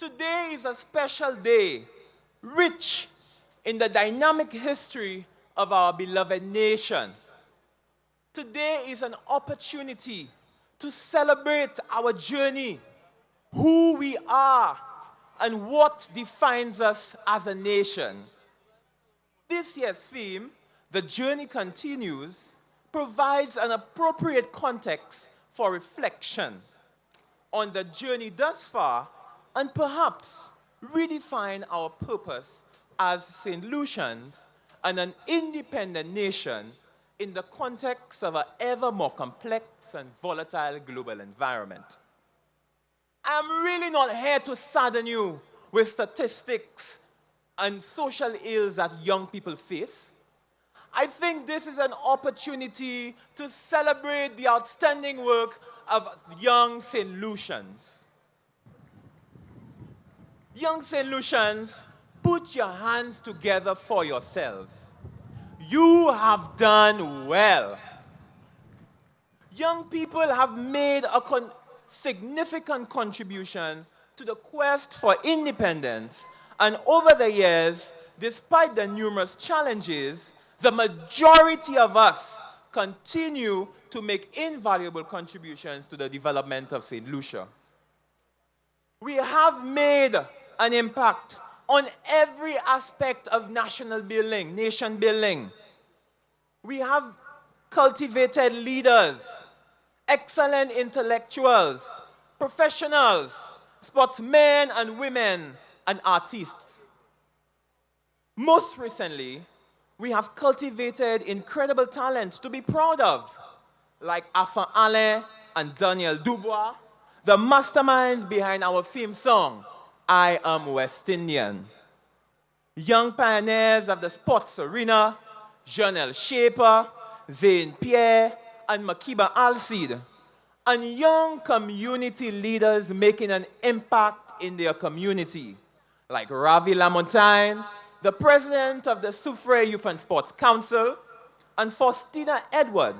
Today is a special day, rich in the dynamic history of our beloved nation. Today is an opportunity to celebrate our journey, who we are, and what defines us as a nation. This year's theme, The Journey Continues, provides an appropriate context for reflection on the journey thus far and perhaps redefine our purpose as St. Lucians and an independent nation in the context of an ever more complex and volatile global environment. I'm really not here to sadden you with statistics and social ills that young people face. I think this is an opportunity to celebrate the outstanding work of young St. Lucians. Young St. Lucians, put your hands together for yourselves. You have done well. Young people have made a significant contribution to the quest for independence, and over the years, despite the numerous challenges, the majority of us continue to make invaluable contributions to the development of St. Lucia. We have made an impact on every aspect of national building, nation building. We have cultivated leaders, excellent intellectuals, professionals, sportsmen and women, and artists. Most recently, we have cultivated incredible talents to be proud of, like Afan Alain and Daniel Dubois, the masterminds behind our theme song, I Am West Indian. Young pioneers of the sports arena, Janelle Shaper, Zane Pierre, and Makiba Alcide, and young community leaders making an impact in their community, like Ravi Lamontagne, the president of the Soufrière Youth and Sports Council, and Faustina Edward,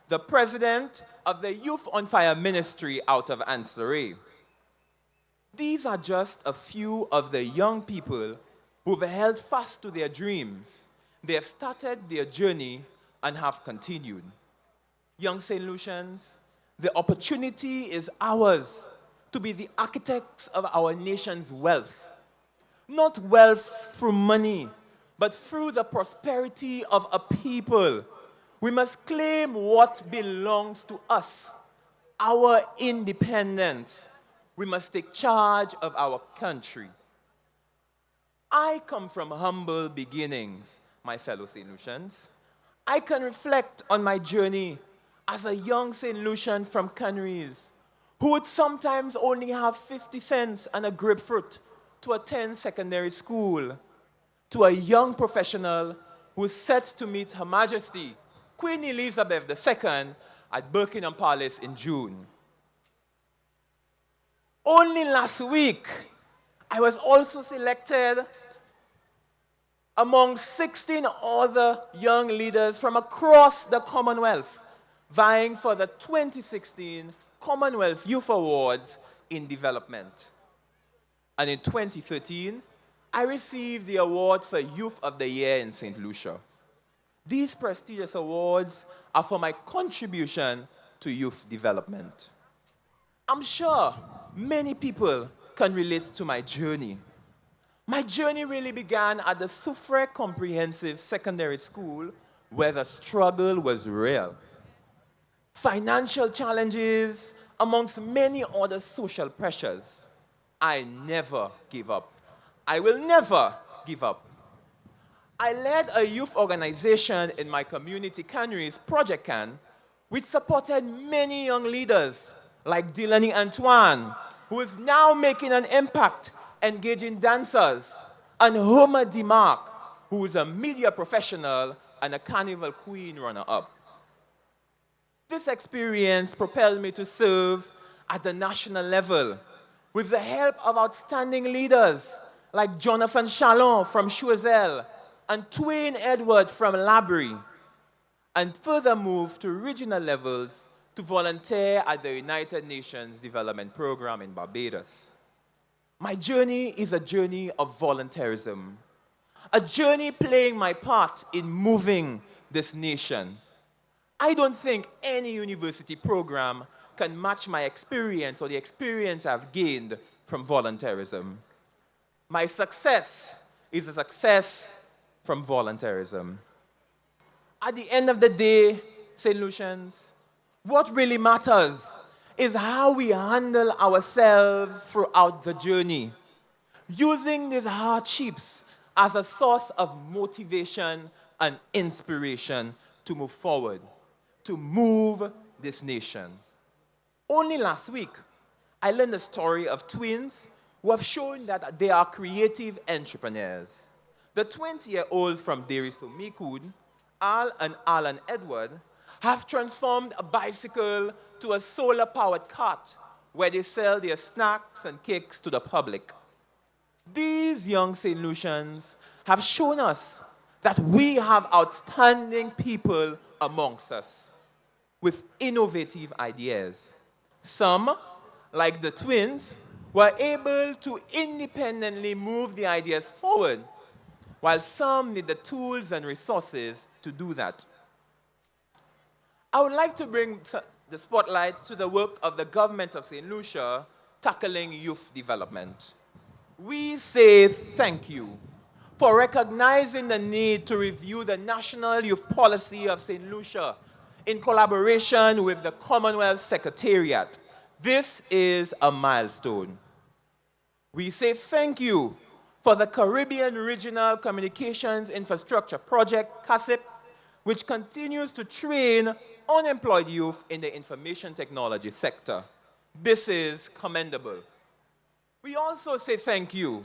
the president of the Youth on Fire Ministry out of Anse-Laurey. These are just a few of the young people who've held fast to their dreams. They have started their journey and have continued. Young St. Lucians, the opportunity is ours to be the architects of our nation's wealth. Not wealth through money, but through the prosperity of a people. We must claim what belongs to us, our independence. We must take charge of our country. I come from humble beginnings, my fellow St. Lucians. I can reflect on my journey as a young St. Lucian from Canaries, who would sometimes only have 50 cents and a grapefruit to attend secondary school, to a young professional who is set to meet Her Majesty, Queen Elizabeth II, at Buckingham Palace in June. Only last week, I was also selected among 16 other young leaders from across the Commonwealth, vying for the 2016 Commonwealth Youth Awards in Development. And in 2013, I received the award for Youth of the Year in St. Lucia. These prestigious awards are for my contribution to youth development. I'm sure many people can relate to my journey. My journey really began at the Soufrière Comprehensive Secondary School, where the struggle was real. Financial challenges, amongst many other social pressures. I never give up. I will never give up. I led a youth organization in my community, Canaries, Project Can, which supported many young leaders like Delaney Antoine, who is now making an impact engaging dancers, and Homer DeMarc, who is a media professional and a Carnival Queen runner-up. This experience propelled me to serve at the national level with the help of outstanding leaders like Jonathan Chalon from Choiseul and Twain Edward from Labrie, and further moved to regional levels to volunteer at the United Nations Development Program in Barbados. My journey is a journey of volunteerism, a journey playing my part in moving this nation. I don't think any university program can match my experience or the experience I've gained from volunteerism. My success is a success from volunteerism. At the end of the day, St. Lucians, what really matters is how we handle ourselves throughout the journey, using these hardships as a source of motivation and inspiration to move forward, to move this nation. Only last week, I learned the story of twins who have shown that they are creative entrepreneurs. The 20-year-olds from Derry Sumikud, Al and Alan Edward, have transformed a bicycle to a solar-powered cart where they sell their snacks and cakes to the public. These young St. Lucians have shown us that we have outstanding people amongst us with innovative ideas. Some, like the twins, were able to independently move the ideas forward, while some need the tools and resources to do that. I would like to bring the spotlight to the work of the government of St. Lucia tackling youth development. We say thank you for recognizing the need to review the National Youth Policy of St. Lucia in collaboration with the Commonwealth Secretariat. This is a milestone. We say thank you for the Caribbean Regional Communications Infrastructure Project, CACIP, which continues to train unemployed youth in the information technology sector. This is commendable. We also say thank you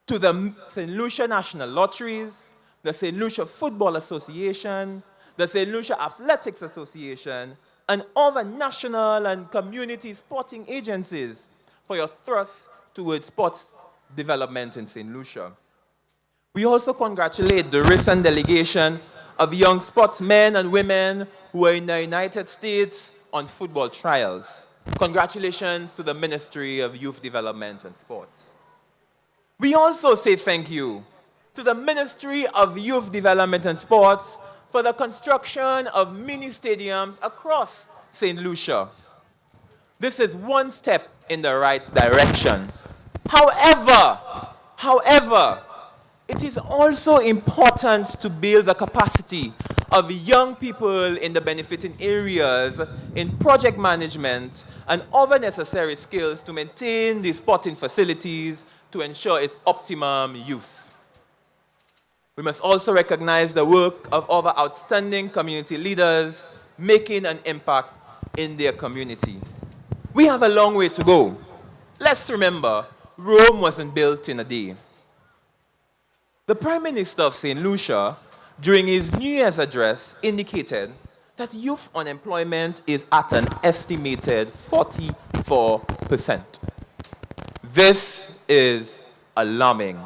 to the St. Lucia National Lotteries, the St. Lucia Football Association, the St. Lucia Athletics Association, and other national and community sporting agencies for your thrust towards sports development in St. Lucia. We also congratulate the recent delegation of young sportsmen and women who were in the United States on football trials. Congratulations to the Ministry of Youth Development and Sports. We also say thank you to the Ministry of Youth Development and Sports for the construction of mini stadiums across St. Lucia. This is one step in the right direction. However, it is also important to build the capacity of young people in the benefiting areas in project management and other necessary skills to maintain the sporting facilities to ensure its optimum use. We must also recognize the work of other outstanding community leaders making an impact in their community. We have a long way to go. Let's remember, Rome wasn't built in a day. The Prime Minister of St. Lucia, during his New Year's address, indicated that youth unemployment is at an estimated 44%. This is alarming.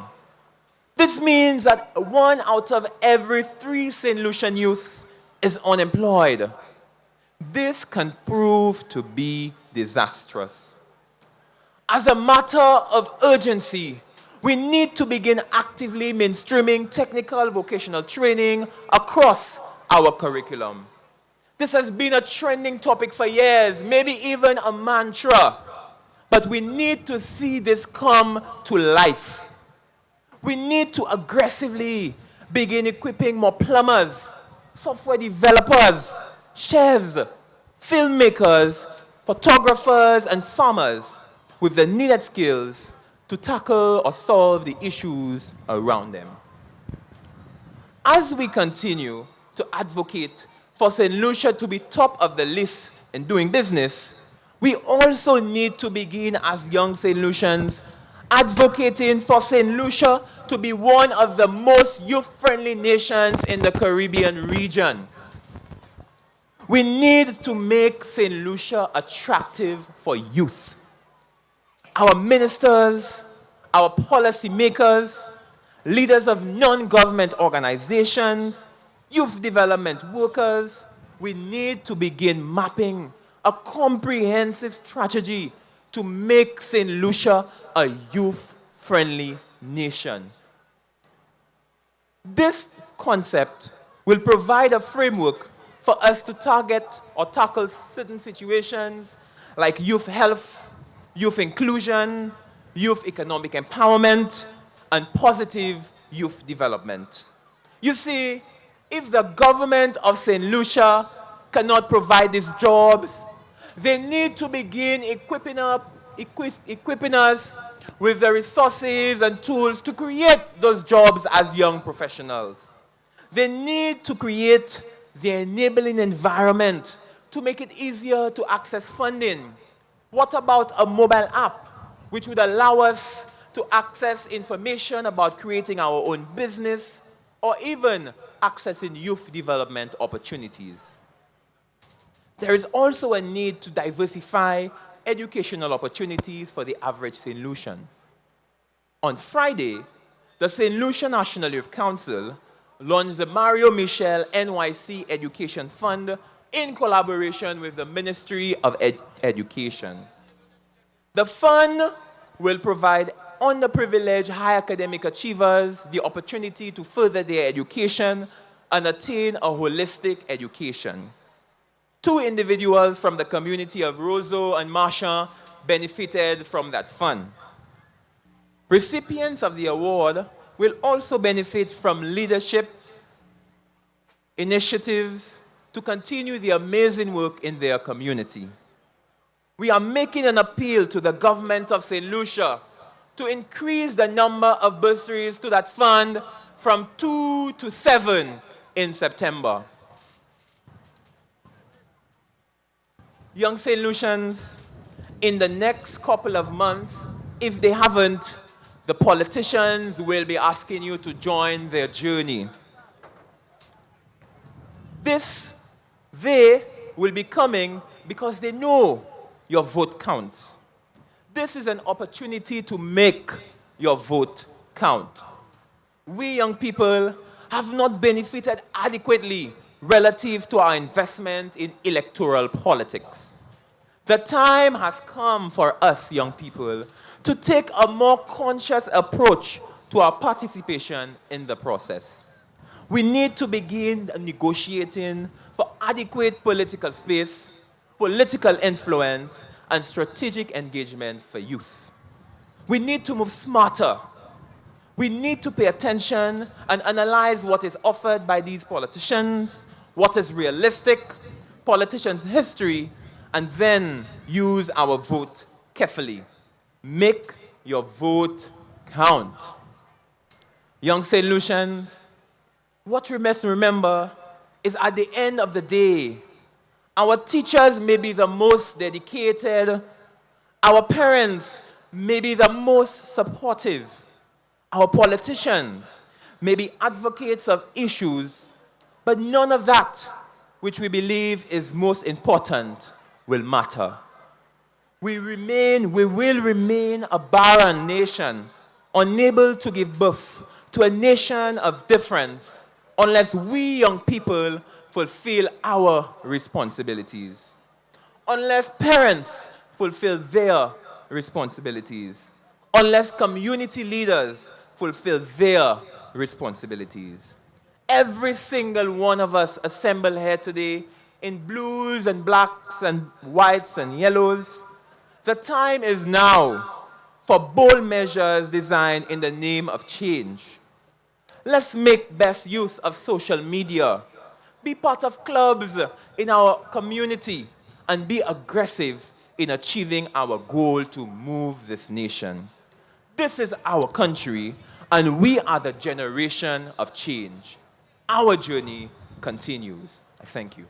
This means that 1 out of every 3 St. Lucian youth is unemployed. This can prove to be disastrous. As a matter of urgency, we need to begin actively mainstreaming technical vocational training across our curriculum. This has been a trending topic for years, maybe even a mantra. But we need to see this come to life. We need to aggressively begin equipping more plumbers, software developers, chefs, filmmakers, photographers, and farmers with the needed skills to tackle or solve the issues around them. As we continue to advocate for St. Lucia to be top of the list in doing business, we also need to begin as young St. Lucians advocating for St. Lucia to be one of the most youth-friendly nations in the Caribbean region. We need to make St. Lucia attractive for youth. Our ministers, our policymakers, leaders of non-government organizations, youth development workers, we need to begin mapping a comprehensive strategy to make St. Lucia a youth friendly nation. This concept will provide a framework for us to target or tackle certain situations like youth health, youth inclusion, youth economic empowerment, and positive youth development. You see, if the government of St. Lucia cannot provide these jobs, they need to begin equipping us with the resources and tools to create those jobs as young professionals. They need to create the enabling environment to make it easier to access funding. What about a mobile app which would allow us to access information about creating our own business or even accessing youth development opportunities? There is also a need to diversify educational opportunities for the average St. Lucian. On Friday, the St. Lucia National Youth Council launched the Mario Michel NYC Education Fund in collaboration with the Ministry of Education. The fund will provide underprivileged high academic achievers the opportunity to further their education and attain a holistic education. 2 individuals from the community of Roseau and Marchand benefited from that fund. Recipients of the award will also benefit from leadership initiatives to continue the amazing work in their community. We are making an appeal to the government of St. Lucia to increase the number of bursaries to that fund from 2 to 7 in September. Young St. Lucians, in the next couple of months, if they haven't, the politicians will be asking you to join their journey. They will be coming because they know your vote counts. This is an opportunity to make your vote count. We young people have not benefited adequately relative to our investment in electoral politics. The time has come for us young people to take a more conscious approach to our participation in the process. We need to begin negotiating for adequate political space, political influence, and strategic engagement for youth. We need to move smarter. We need to pay attention and analyze what is offered by these politicians, what is realistic, politicians' history, and then use our vote carefully. Make your vote count. Young St. Lucians, what we must remember is at the end of the day, our teachers may be the most dedicated, our parents may be the most supportive, our politicians may be advocates of issues, but none of that which we believe is most important will matter. We will remain a barren nation, unable to give birth to a nation of difference unless we young people fulfill our responsibilities, unless parents fulfill their responsibilities, unless community leaders fulfill their responsibilities. Every single one of us assembled here today in blues and blacks and whites and yellows, the time is now for bold measures designed in the name of change. Let's make best use of social media, be part of clubs in our community, and be aggressive in achieving our goal to move this nation. This is our country, and we are the generation of change. Our journey continues. I thank you.